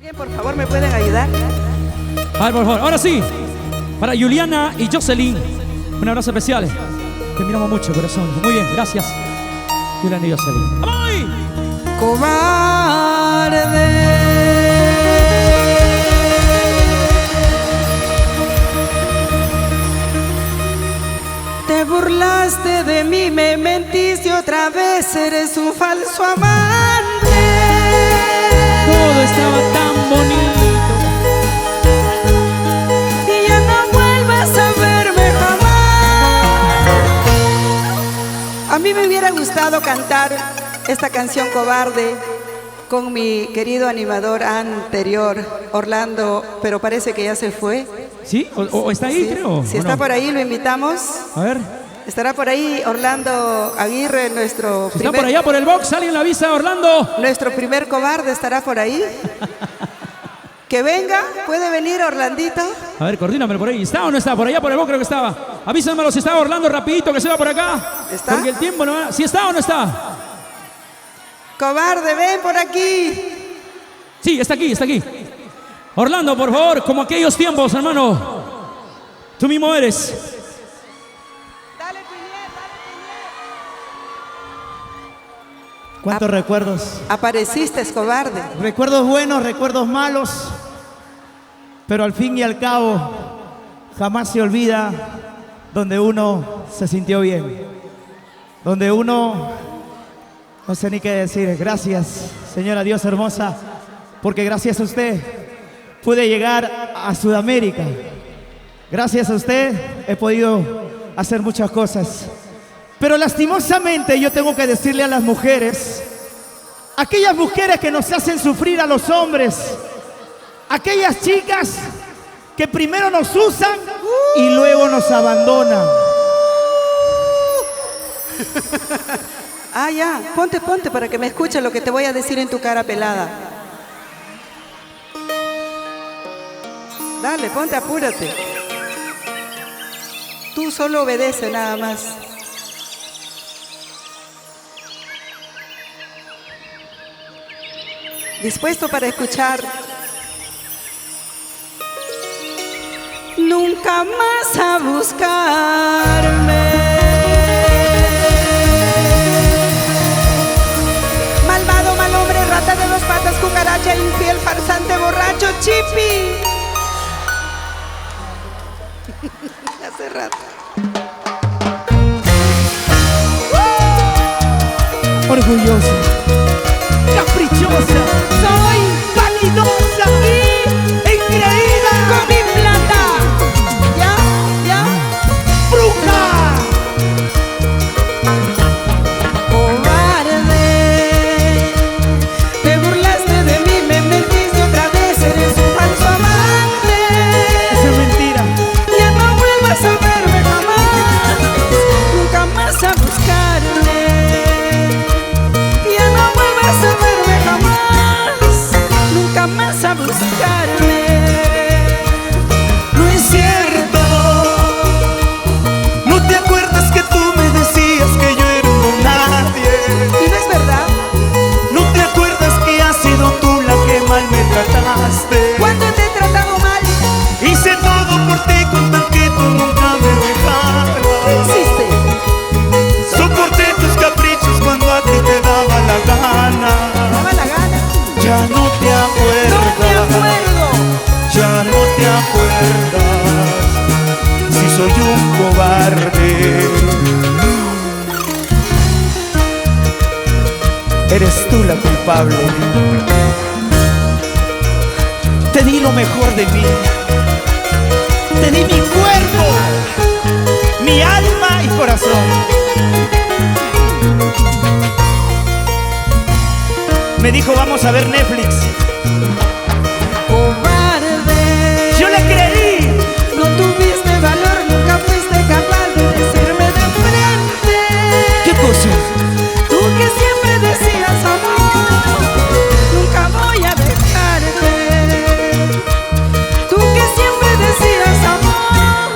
Bien, por favor, ¿me pueden ayudar? A ver, por favor, ahora sí. Para Juliana y Jocelyn, un abrazo especial. Te miramos mucho, corazón. Muy bien, gracias. Juliana y Jocelyn. ¡Vamos! Cobarde. Te burlaste de mí, me mentiste otra vez, eres un falso amante. Todo estaba tan bonito. Y ya no vuelvas a verme jamás. A mí me hubiera gustado cantar esta canción Cobarde con mi querido animador anterior, Orlando, pero parece que ya se fue. ¿Sí? ¿O está ahí, Sí. creo? Si está por ahí, lo invitamos. A ver. Estará por ahí Orlando Aguirre, nuestro Si está por allá, por el box, alguien la avisa, Orlando. nuestro primer cobarde estará por ahí. Que venga, puede venir Orlandito. A ver, coordínamelo por ahí. ¿Está o no está? Por allá, por el box creo que estaba. Avísamelo si está Orlando rapidito, que se va por acá. ¿Está? Porque el tiempo no va. ¿Si está o no está? Cobarde, ven por aquí. Sí, está aquí, está aquí. Orlando, por favor, como aquellos tiempos, hermano. Tú mismo eres. Dale, Piniel, ¿Cuántos recuerdos? apareciste, cobarde. Recuerdos buenos, recuerdos malos, pero al fin y al cabo jamás se olvida donde uno se sintió bien, donde uno, no sé ni qué decir, gracias señora Dios hermosa, porque gracias a usted pude llegar a Sudamérica, gracias a usted he podido hacer muchas cosas. Pero lastimosamente yo tengo que decirle a las mujeres, aquellas mujeres que nos hacen sufrir a los hombres, aquellas chicas que primero nos usan y luego nos abandonan. Ah, ya, ponte para que me escuches lo que te voy a decir en tu cara pelada. Dale, ponte, apúrate. Tú solo obedece nada más. ¿Dispuesto para escuchar? Nunca más a buscarme. Malvado, mal hombre, rata de dos patas, cucaracha, infiel, farsante, borracho, chipi. Hace rato. Orgullosa, caprichosa, soy vanidosa y engreída Con mi plata. ¿Ya? ¿Ya? bruja. Cobarde, te burlaste de mí, me mentiste otra vez, eres un falso amante. Esa es mentira. Ya no vuelvas a verme jamás, nunca más a buscarme. Ya no vuelvas a verme jamás, nunca más a buscarme. No es cierto. No te acuerdas que tú me decías que yo era un don nadie. ¿Y no es verdad? No te acuerdas que has sido tú la que mal me trataste. ¿Cuándo te he tratado mal? Hice todo por ti con tal que tú nunca me ¿Qué dejaras. hiciste? Soporté tus caprichos cuando a ti te daba la gana. Daba la gana. Ya no te No acuerdas. me acuerdo. Ya no te acuerdas. Si soy un cobarde. Eres tú la culpable. Te di lo mejor de mí. Te di mi cuerpo, mi alma y corazón. Me dijo vamos a ver Netflix. Cobarde, Yo le creí. no tuviste valor, nunca fuiste capaz de decirme de frente. ¿Qué cosa? Tú que siempre decías amor, nunca voy a dejarte. Tú que siempre decías amor,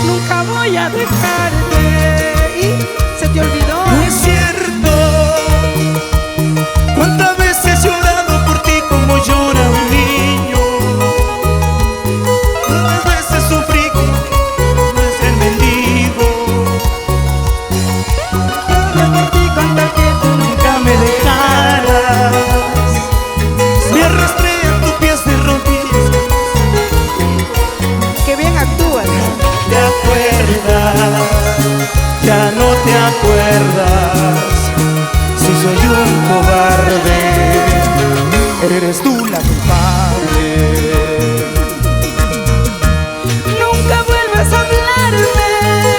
nunca voy a dejarte. Y se te olvidó. No es cierto. ¿Cuántas veces he llorado por ti como llora eres tú la culpable. Nunca vuelvas a hablarme,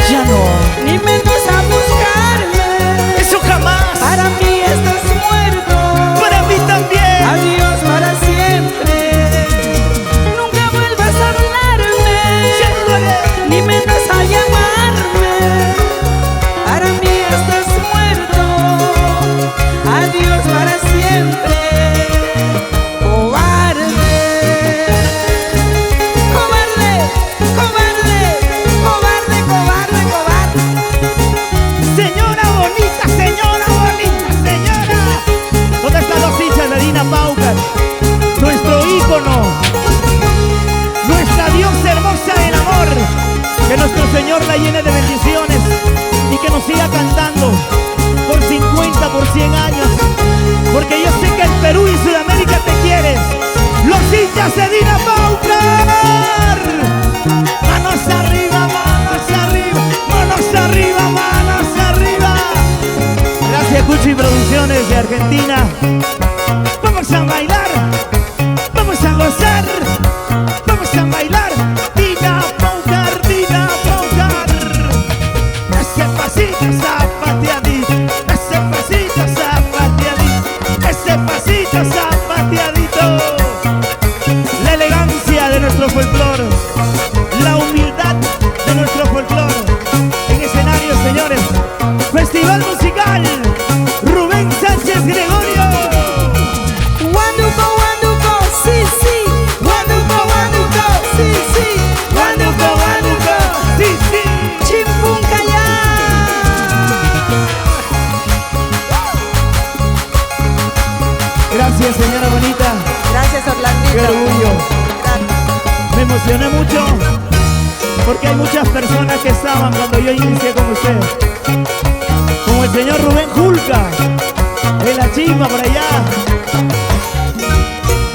Ya no, ni menos a buscarme. eso jamás. Para mí estás muerto, Para mí también. adiós para siempre. Nunca vuelvas a hablarme, Ya no lo haré. ni menos a llamarme. Para mí estás muerto, adiós para siempre. Cobarde, cobarde, cobarde, cobarde, cobarde, cobarde. Señora bonita, señora bonita, señora. ¿Dónde están los hinchas de Dina Paucar? Nuestro ícono, nuestra diosa hermosa del amor. Que nuestro Señor la llene de bendiciones y que nos siga cantando por 50, por 100 años. Porque yo sé que el Perú y Sudamérica te quieren. Los hinchas de Dina Paucar. Manos arriba, manos arriba, manos arriba, manos arriba. Gracias Cuchi Producciones de Argentina. Vamos a bailar, vamos a gozar, vamos a bailar. Dina Paucar, Dina Paucar. Ese pasito zapateadito, ese pasito zapateadito, ese pasito zapateadito. La elegancia de nuestro folclore, la humildad de nuestro folclore. En escenario, señores, Festival Musical Rubén Sánchez Gregorio. Guanduco, guanduco, sí, sí. Guanduco, guanduco, sí, sí. Guanduco, guanduco, Sí, sí. Chimpuncayá. Gracias, señora bonita. Gracias, Orlandito. Qué orgullo. Me emocioné mucho porque hay muchas personas que estaban cuando yo inicié con usted. Como el señor Rubén Julca, de la Chimba por allá.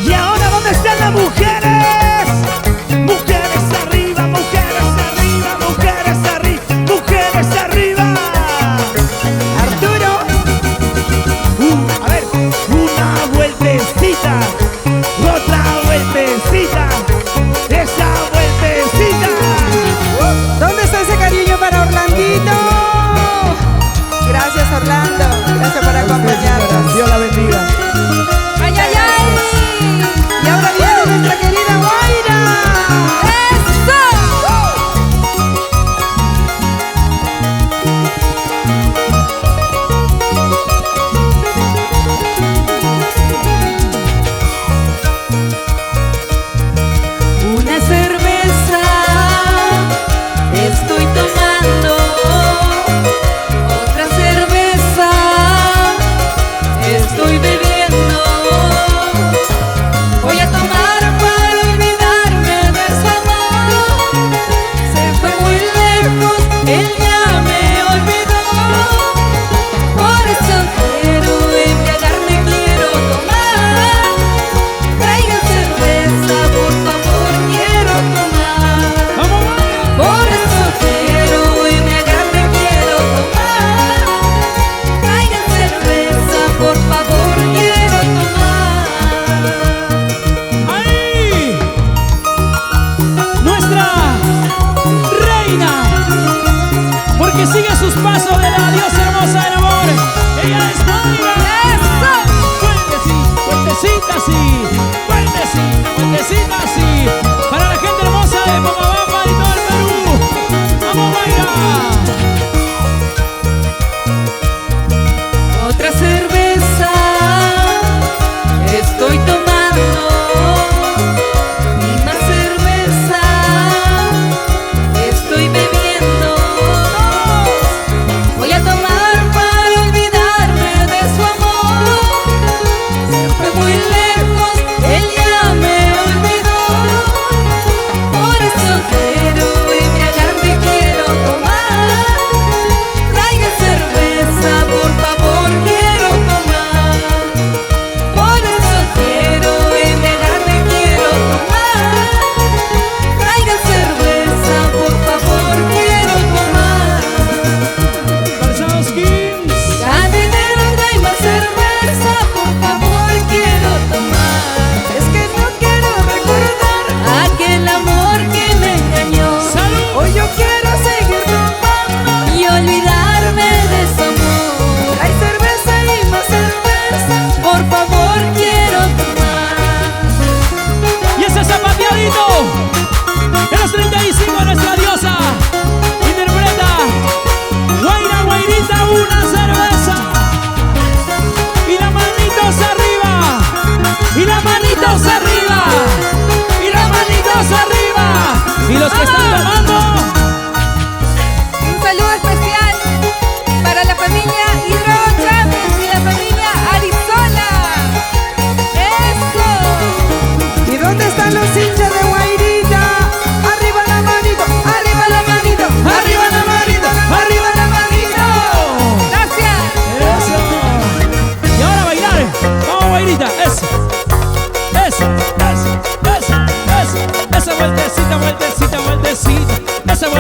¿Y ahora dónde están las mujeres? Mujeres arriba, mujeres arriba, mujeres arriba, mujeres arriba. Arturo, A ver, una vueltecita, otra vueltecita, esa vueltecita. ¿dónde está ese cariño para Orlandito? Gracias, Orlando. Gracias por acompañarnos. Dios la bendiga. ¡Ay, ay, ay! Y ahora viene nuestra querida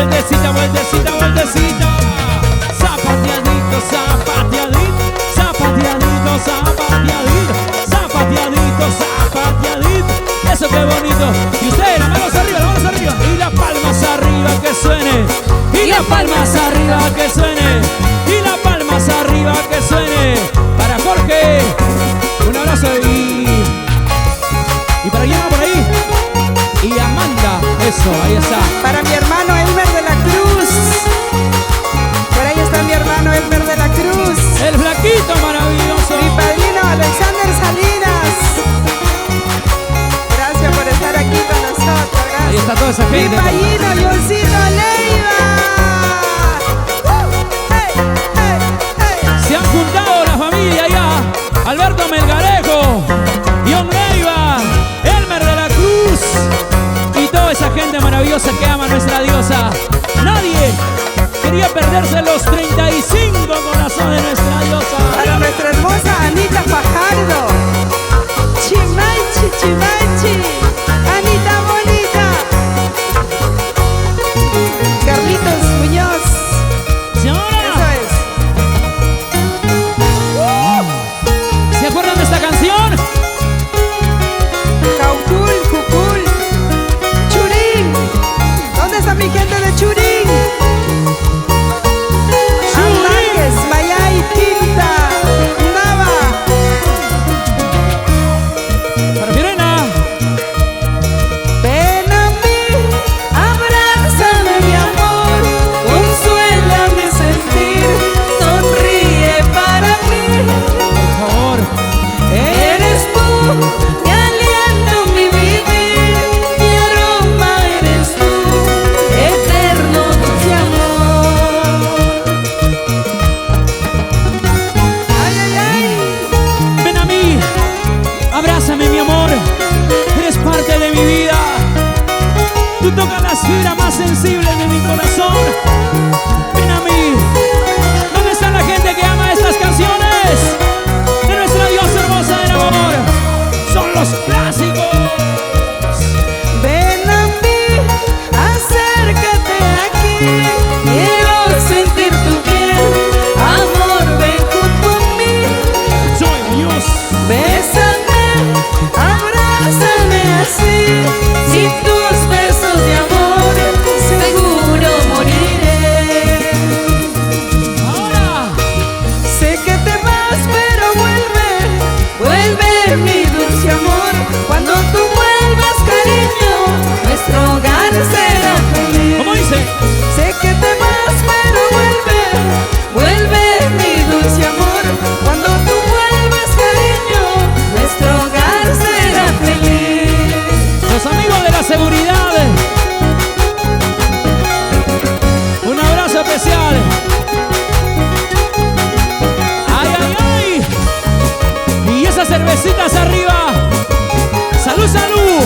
vueltecita, vueltecita, vueltecita. Zapateadito, zapateadito, zapateadito, zapateadito, zapateadito, zapateadito. Eso qué bonito. Y ustedes, las manos arriba, las manos arriba. Y las palmas arriba que suene. Y las palmas arriba que suene. Y las palmas arriba que suene. Para Jorge, un abrazo y para quién va por ahí. Y Amanda, eso, ahí está. Para mi hermano Elmer de la Cruz. Por ahí está mi hermano Elmer de la Cruz. El flaquito maravilloso. Mi padrino Alexander Salinas. Gracias por estar aquí con nosotros. Gracias. Ahí está toda esa Mi gente. payino Johncito Leiva. Hey, hey, hey. Se han juntado la familia ya. Alberto Melgarejo, John Leiva, Elmer de la Cruz y toda esa gente maravillosa que ama a nuestra diosa. Nadie quería perderse los 35 corazones de nuestra diosa. Para nuestra hermosa Anita Fajardo. Chimanchi, Chimanchi. Anita bonita. Carlitos Muñoz. Señora, Eso es. ¿se acuerdan de esta canción? Caucul, Cucul. Churín. ¿Dónde está mi gente de Churín? Amangues, Mayay, Tinta, Nava. Para Firena. Ven a mí, abrázame mi amor, consuélame sentir, sonríe para mí. Por favor. Eres tú, mi aliento, mi vivir, mi aroma eres tú, eterno dulce amor. Ay, ay, ay. Ven a mí, abrázame mi amor, eres parte de mi vida. Tú tocas las fibras más sensibles de mi corazón. Ven a mí. ¿Dónde está la gente que ama estas canciones? De nuestra diosa hermosa del amor. Son los clásicos. Ven a mí, acércate aquí, quiero sentir tu piel, amor, ven junto a mí. Soy Dios. Bésame, abrázame así, sin tus besos de amor, seguro moriré. Ahora. Sé que te vas, pero vuelve mi dulce amor. Cuando tú vuelvas, cariño, nuestro hogar será feliz. ¿Cómo dice? Sé que te vas, pero vuelve mi dulce amor. Cuando tú vuelvas, cariño, nuestro hogar será feliz. Los amigos de la seguridad. Un abrazo especial. Ay, ay, ay. Y esas cervecitas arriba. Salud, salud.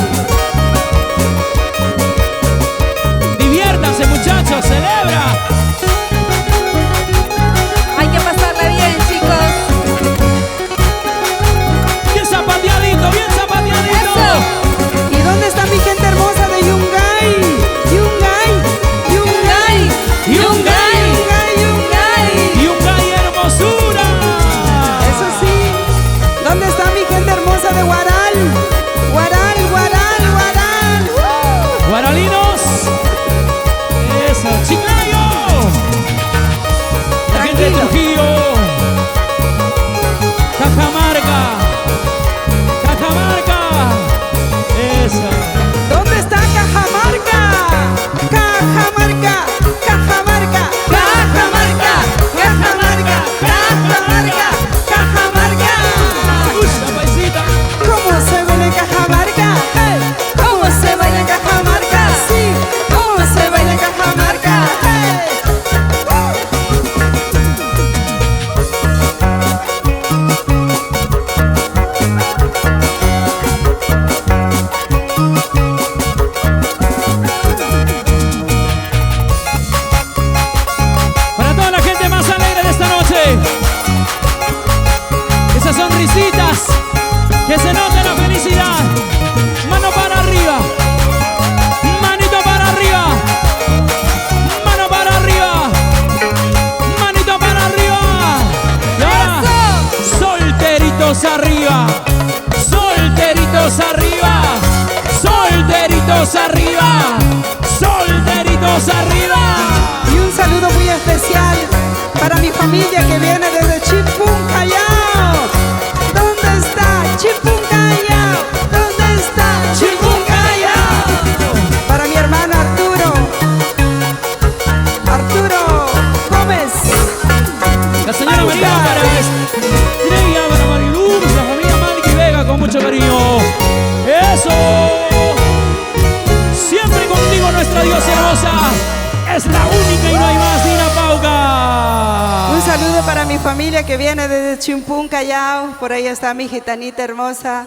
Diviértanse, muchachos. Celebra. Hay que pasarla bien, chicos. Bien zapateadito, bien zapateadito. Eso. ¿Y dónde está mi gente hermosa de Yungay? Yungay, Yungay, Yungay. Yungay, Yungay. Y un calle hermosura. Eso sí. ¿Dónde está mi gente hermosa? arriba, solteritos arriba, solteritos arriba, solteritos arriba. Y un saludo muy especial para mi familia que viene desde Chimpún, Callao. ¿Dónde está Chimpún, Callao? ¿Dónde está Chimpún, Callao? Para mi hermano Arturo Gómez. La señora María para Estrella, para Mariluz, la familia Malky Vega con mucho cariño. ¡Eso! Siempre contigo nuestra diosa hermosa. Es la única y no hay más, Dina Pauca. Un saludo para mi familia que viene desde Chimpún, Callao. Por ahí está mi gitanita hermosa.